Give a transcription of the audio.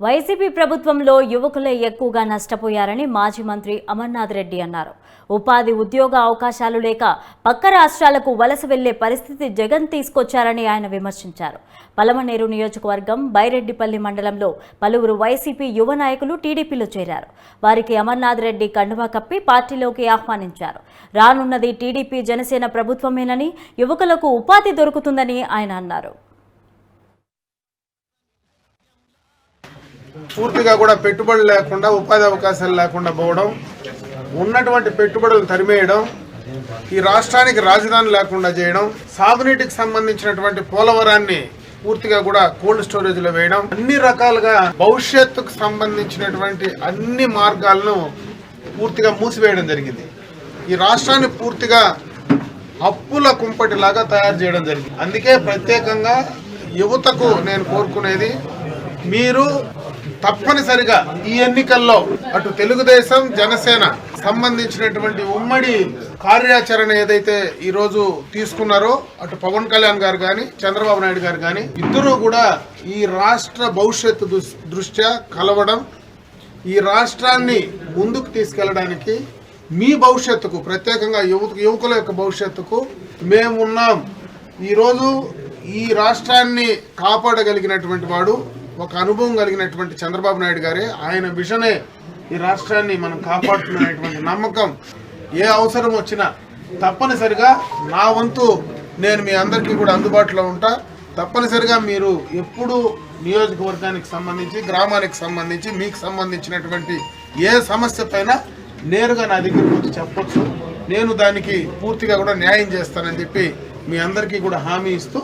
YCP ప్రభుత్వంలో యువకులే ఎక్కువగా నష్టపోయారని మాజీ మంత్రి అమర్నాథ్ రెడ్డి అన్నారు. ఉపాధి ఉద్యోగ అవకాశాలు లేక పక్క రాష్ట్రాలకు వలస వెళ్లే పరిస్థితి జగన్ తీసుకొచ్చారని ఆయన విమర్శించారు. పలమనేరు నియోజకవర్గం బైరెడ్డిపల్లి మండలంలో పలువురు వైసీపీ యువ నాయకులు టీడీపీలో చేరారు. వారికి అమర్నాథ్ రెడ్డి కండువా కప్పి పార్టీలోకి ఆహ్వానించారు. రానున్నది టీడీపీ జనసేన ప్రభుత్వమేనని, యువకులకు ఉపాధి దొరుకుతుందని ఆయన అన్నారు. పూర్తిగా కూడా పెట్టుబడులు లేకుండా, ఉపాధి అవకాశాలు లేకుండా పోవడం, ఉన్నటువంటి పెట్టుబడులు తరిమేయడం, ఈ రాష్ట్రానికి రాజధాని లేకుండా చేయడం, సాగునీటికి సంబంధించినటువంటి పోలవరాన్ని పూర్తిగా కూడా కోల్డ్ స్టోరేజ్ లో వేయడం, అన్ని రకాలుగా భవిష్యత్తుకు సంబంధించినటువంటి అన్ని మార్గాలను పూర్తిగా మూసివేయడం జరిగింది. ఈ రాష్ట్రాన్ని పూర్తిగా అప్పుల కుంపటిలాగా తయారు చేయడం జరిగింది. అందుకే ప్రత్యేకంగా యువతకు నేను కోరుకునేది, మీరు తప్పనిసరిగా ఈ ఎన్నికల్లో అటు తెలుగుదేశం, జనసేన సంబంధించినటువంటి ఉమ్మడి కార్యాచరణ ఏదైతే ఈ రోజు తీసుకున్నారో, అటు పవన్ కళ్యాణ్ గారు కానీ, చంద్రబాబు నాయుడు గారు కానీ, ఇద్దరూ కూడా ఈ రాష్ట్ర భవిష్యత్తు దృష్ట్యా కలవడం, ఈ రాష్ట్రాన్ని ముందుకు తీసుకెళ్లడానికి, మీ భవిష్యత్తుకు, ప్రత్యేకంగా యువకుల యొక్క భవిష్యత్తుకు మేమున్నాం. ఈరోజు ఈ రాష్ట్రాన్ని కాపాడగలిగినటువంటి వాడు ఒక అనుభవం కలిగినటువంటి చంద్రబాబు నాయుడు గారే. ఆయన విజనే ఈ రాష్ట్రాన్ని మనం కాపాడుతున్నటువంటి నమ్మకం. ఏ అవసరం వచ్చినా తప్పనిసరిగా నా వంతు నేను మీ అందరికీ కూడా అందుబాటులో ఉంటా. తప్పనిసరిగా మీరు ఎప్పుడు నియోజకవర్గానికి సంబంధించి, గ్రామానికి సంబంధించి, మీకు సంబంధించినటువంటి ఏ సమస్య పైన నేరుగా నా దగ్గరికి వచ్చి చెప్పొచ్చు. నేను దానికి పూర్తిగా కూడా న్యాయం చేస్తానని చెప్పి మీ అందరికీ కూడా హామీ ఇస్తూ